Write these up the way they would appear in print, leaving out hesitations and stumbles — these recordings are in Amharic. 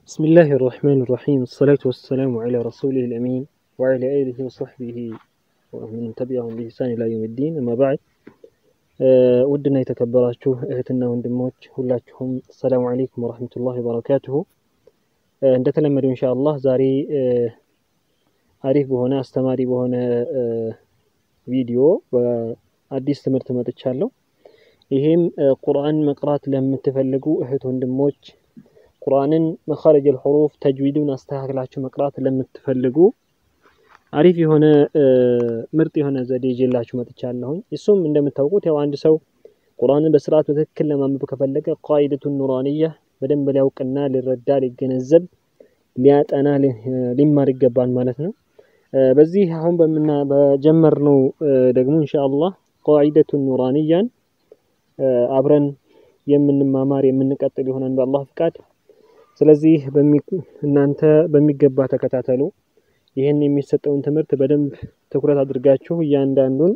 بسم الله الرحمن الرحيم الصلاة والسلام على رسوله الأمين وعلى آله وصحبه ومن تبعهم بإحسان إلى يوم الدين أما بعد ودنا يتكبراتشو اهتنا وندموج هلاتهم السلام عليكم ورحمة الله وبركاته እንደተለመደ إن شاء الله ዛሬ አሪፍ በሆነ አስተማሪ በሆነ ቪዲዮ በአዲስ ትምህርት መጥቻለሁ ይሄም ቁርአን መቅራት ለምትፈልጉ እህት ወንድሞች ቁርአንን መخارج الحروف ተጅዊዱን አስተካክላችሁ መቅራት ለምትፈልጉ አሪፍ የሆነ ምርጥ የሆነ ዘዴ ይዤላችሁ መጥቻለሁ እሱም እንደምታውቁት ያው አንድ ሰው ቁርአንን በስርዓት በትክክል ለማንበብ ከፈለገ ቃይደቱን ኑራንያ በደንብ ሊያውቅና ሊረዳ ሊገነዘብ ሊያጠና ሊማር ይገባል ማለት ነው በዚህ አሁን በጀመርነው ደግሞ ኢንሻአላህ ቃይደቱን ኑራንያን አብረን የምንማማር የምንቀጥል ይሆናል በአላህ ፍቃድ ስለዚህ እናንተ በሚገባ ተከታተሉ ይሄን የሚሰጠውን ትምህርት በደንብ ትኩረት አድርጋችሁ ያንዳንዱን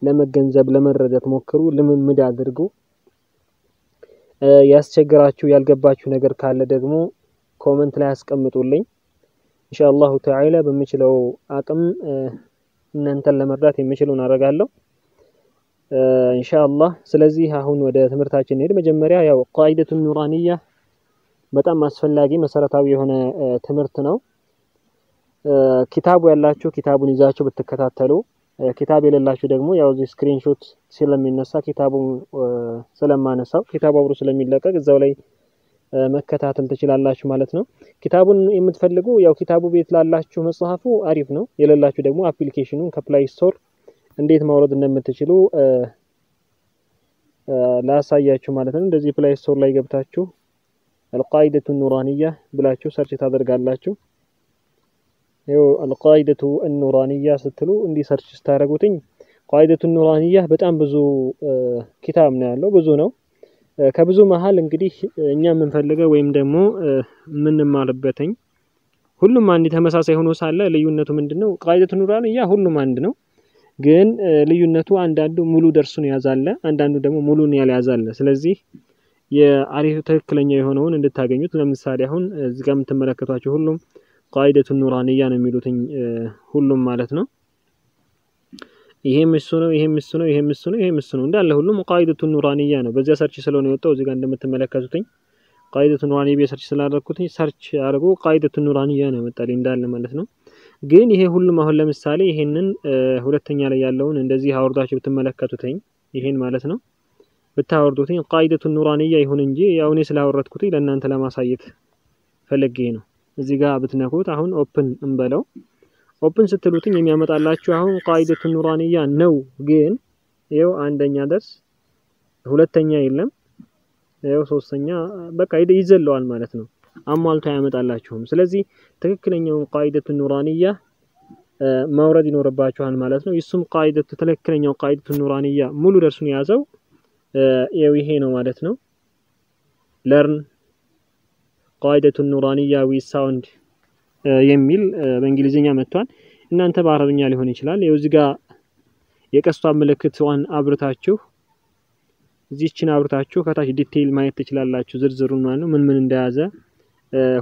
ለመገንዘብ ለመረዳት ሞክሩ ልምምድ አድርጉ ያስቸግራችሁ ያልገባችሁ ነገር ካለ ደግሞ ኮሜንት ላይ አስቀምጡልኝ ኢንሻአላሁ ተዓላ በሚችለው አቅም እናንተን ለመርዳት የሚችለውን አደርጋለሁ ኢንሻአላህ ስለዚህ አሁን ወደ ትምህርታችን እንሄድ መጀመሪያ ያው ቃይደቱን ኑራንያ በጣም አስፈላጊ መሰረታዊ የሆነ ትምህርት ነው ኪታቡ ያላችሁ ኪታቡን ይዛችሁ ብትከታተሉ ኪታብ የሌላችሁ ደግሞ ያው እዚህ ስክሪንሾት ስለሚነሳ ኪታቡን ስለማነሳው ኪታቡ አብሮ ስለሚለቀቅ እዛው ላይ መከታተል ትችላላችሁ ማለት ነው ኪታቡን የምትፈልጉ ያው ኪታቡ ቤት ላላችሁ መጽሐፉ አሪፍ ነው የሌላችሁ ደግሞ አፕሊኬሽኑን ከፕላይ ስቶር እንዴት ማውረድ እንደምትችሉ ላሳያችሁ ማለት ነው እንደዚህ ፕላይ ስቶር ላይ ገብታችሁ القاعدة النورانية بلاچو ሰርች ታደርጋላችሁ ይኸው القاعدة النورانية ስትሉ እንዲ ሰርች ስታደርጉትኝ قاعدة النورانية በጣም ብዙ ኪታብ ነው ያለው ብዙ ነው ከብዙ መሃል እንግዲህ እኛ የምንፈልገው ወይም ደግሞ ምንማርበትኝ ሁሉም አንድ ተመሳሳይ ሆኖ ሳለ ልዩነቱ ምንድነው قاعدة النورانية ሁሉም አንድ ነው ግን ልዩነቱ አንዳንዱ ሙሉ ደርሱን ያዛለ አንዳንዱ ደግሞ ሙሉን ያልያዛለ ስለዚህ የአሪፍ ተክክለኛ የሆነውን እንድታገኙት ለምሳሌ አሁን እዚህ ጋር የምትመለከቷቸው ሁሉም ቃይደቱን ኑራንያ ነው የሚሉትኝ ሁሉም ማለት ነው ይሄም እሱ ነው እንዳለ ሁሉም ቃይደቱን ኑራንያ ነው በዚያ ሰርች ስለሆነ የወጣው እዚህ ጋር እንደምትመለከቱትኝ ቃይደቱን ኑራንያ በሰርች ስላደረኩትኝ ሰርች አድርጎ ቃይደቱን ኑራንያ ነው መጣልኝ እንዳለ ማለት ነው ግን ይሄ ሁሉም አሁን ለምሳሌ ይሄንን ሁለተኛ ላይ ያለውን እንደዚህ አወርዳችሁ ብትመለከቱትኝ ይሄን ማለት ነው በታወርዱትኝ ቃይደቱን ኑራንያ ይሁን እንጂ ያው እኔ ስላወረድኩትኝ ለእናንተ ለማሳየት ፈልጌ ነው እዚህ ጋር ብትነኩት አሁን ኦፕን እንበለው ኦፕን ስትሉትኝ የሚያመጣላችሁ አሁን ቃይደቱን ኑራንያ ነው ግን ይሄው አንደኛ ደርስ ሁለተኛ የለም ይሄው ሶስተኛ በቃ ይዘለዋል ማለት ነው አሟልቶ ያመጣላችሁም ስለዚህ ትክክለኛውን ቃይደቱን ኑራንያ ማውረድ ይኖርባችኋል ማለት ነው እሱም ቃይደቱ ትክክለኛው ቃይደቱን ኑራንያ ሙሉ ደርሱን ያዘው ይሄ ነው ማለት ነው learn ቃይደቱን ኑራንያ with sound የሚል በእንግሊዘኛ መጥቷል እናንተ በአረብኛ ሊሆን ይችላል እዚህ ጋር የቀስቷ ምልክቷን አብርታችሁ እዚህችን አብርታችሁ ከታች ዲቴይል ማየት ትችላላችሁ ዝርዝሩን ማለት ነው ምን እንደያዘ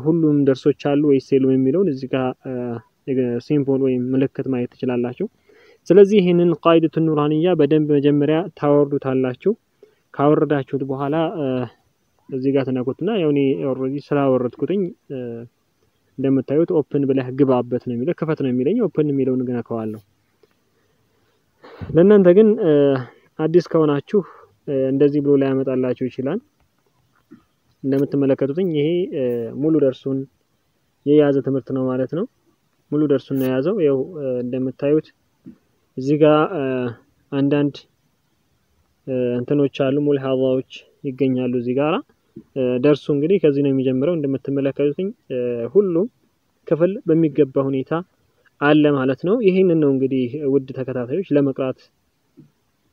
ሁሉም ደርሶች አሉ ወይስ የሉም የሚለውን እዚህ ጋር ሲምቦል ወይ ምልክት ማየት ትችላላችሁ ስለዚህ ይሄንን ቃይደቱን ኑራንያ በደንብ መጀመሪያ ታወርዱታላችሁ ካወረዳችሁት በኋላ እዚህ ጋር ተናኩትና ያው እኔ ኦሬዲ ስላወረድኩትኝ እንደምታዩት ኦፕን ብለህ ግባበት ነው የሚለው ከፈት ነው የሚለኝ ኦፕን የሚለውን ግን አከዋለሁ ለእናንተ ግን አዲስ ከሆናችሁ እንደዚህ ብሎ ላይ ያመጣላችሁ ይችላል እንደምትመለከቱትኝ ይሄ ሙሉ ደርሱን የያዘ ትምህርት ነው ማለት ነው ሙሉ ደርሱን ነው ያዘው ያው እንደምታዩት እዚህ ጋር አንዳንድ እንትኖች አሉ ሙልሃዛዎች ይገኛሉ እዚህ ጋራ ደርሱ እንግዲህ ከዚህ ነው የሚጀምረው እንደምትመለከቱትኝ ሁሉም ክፍል በሚገባ ሁኔታ አለ ማለት ነው ይሄንን ነው እንግዲህ ውድ ተከታታዮች ለመቅራት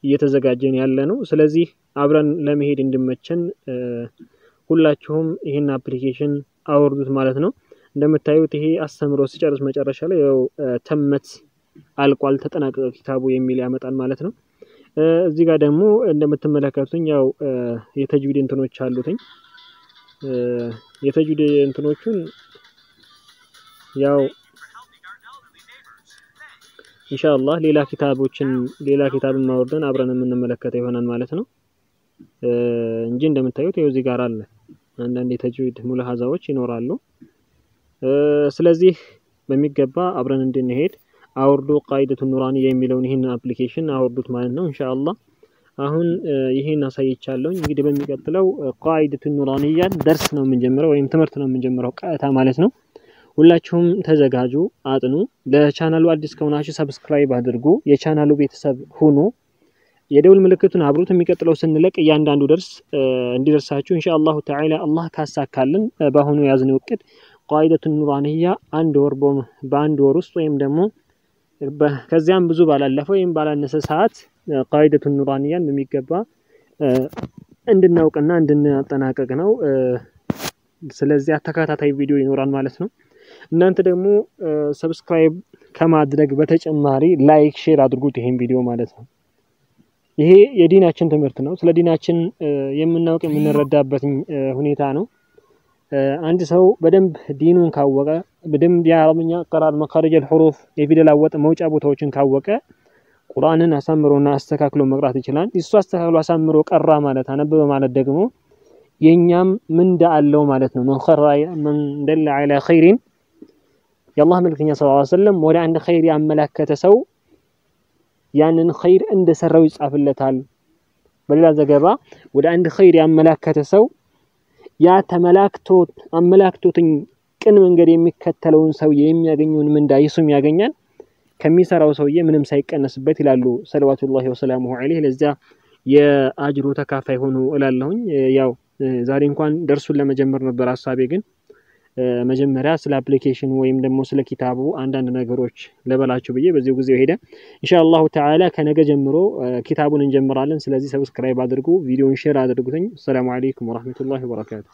እየተዘጋጀን ያለ ነው ስለዚህ አብረን ለመሄድ እንድመቸን ሁላችሁም ይሄን አፕሊኬሽን አወርዱት ማለት ነው እንደምታዩት ይሄ አስተምሮ ሲጨርስ መጨረሻ ላይ ያው ተመት አልቋል ተጠናቀቀ ኪታቡ የሚል ያመጣል ማለት ነው እዚህ ጋር ደግሞ እንደምትመለከቱኝ ያው የተጅዊድ እንትኖች አሉትኝ የተጅዊድ እንትኖቹን ያው ኢንሻአላህ ሌላ ኪታብን ማውርደን አብረን የምንመለከተው ይሆናል ማለት ነው እንጂ እንደምታዩት ይኸው እዚህ ጋር አለ አንዳንድ የተጅዊድ ሙላሃዛዎች ይኖራሉ ስለዚህ በሚገባ አብረን እንድንሄድ አውርዱ ቃይደቱ ኑራኒያ የሚለውን ይሄን አፕሊኬሽን አውርዱት ማለት ነው ኢንሻአላህ አሁን ይሄን አሳይቻለሁ እንግዲህ በሚቀጥለው ቃይደቱ ኑራኒያ ደርስ ነው የምንጀምረው ወይም ትምህርት ነው የምንጀምረው ቀጥታ ማለት ነው ሁላችሁም ተዘጋጁ አጥኑ ለቻናሉ አዲስ ከሆናችሁ ሰብስክራይብ አድርጉ የቻናሉ ቤተሰብ ሁኑ የደውል ምልክቱን አብሩት የሚቀጥለው ስንለቅ እያንዳንዱ ደርስ እንዲደርሳችሁ ኢንሻአላህ ተዓላ አላህ ካሳካልን በአሁኑ ያዝነው እቅድ ቃይደቱ ኑራኒያ በአንድ ወር ውስጥ ወይም ደግሞ ከዚያም ብዙ ባላለፈው ወይም ባላነሰ ሰዓት ቃይደቱ ኑራኒያን በሚገባ እንድናውቅና እንድናጠናቀቅ ነው ስለዚህ ተከታታይ ቪዲዮ ይኖራል ማለት ነው እናንተ ደግሞ ሰብስክራይብ ከማድረግ በተጨማሪ ላይክ ሼር አድርጉት ይሄን ቪዲዮ ማለት ነው ይሄ የዲናችን ትምህርት ነው ስለ ዲናችን የምናውቅ የምንረዳበት ሁኔታ ነው አንድ ሰው በደንብ ዲኑን ካወቀ በደንብ የአረብኛ ቀራር መخارج الحروف የፊደል አወጣጥ መውጫ ቦታዎችን ካወቀ ቁርአንን አሳምሮና አስተካክሎ መቅራት ይችላል እሱ አስተካክሎ አሳምሮ ቀራ ማለት አነበበ ማለት ደግሞ የኛም ምንዳ አለው ማለት ነው من دل على خير የአላህ መልእክተኛ ሰለላሁ ዐለይሂ ወሰለም ወደ አንድ ኸይር ያመላከተ ሰው ያንን ኸይር እንደሰራው ይጻፍለታል በሌላ ዘገባ ወደ አንድ ኸይር ያመላከተ ሰው ያ አመላክቶትኝ ቅን መንገድ የሚከተለውን ሰው የሚያገኘውን ምንዳ ይሱም ያገኛል ከሚሰራው ሰውዬ ምንም ሳይቀነስበት ይላሉ ሰለላሁ ዐለይሂ ዐለይሂ ለዛ የአጅሩ ተካፋይ ሆኖ እላለሁኝ ያው ዛሬ እንኳን ደርሱን ለመጀመር ነበር ሐሳቤ ግን መጀመሪያ ስለ አፕሊኬሽን ወይም ደግሞ ስለ ኪታቡ አንዳንድ ነገሮች ለበላችሁ ብዬ በዚህ ጊዜ ሄደ ኢንሻአላህ ተዓላ ከነገ ጀምሮ ኪታቡን እንጀምራለን ስለዚህ ሰብስክራይብ አድርጉ ቪዲዮን ሼር አድርጉትኝ ሰላም አለይኩም ወራህመቱላሂ ወበረካቱ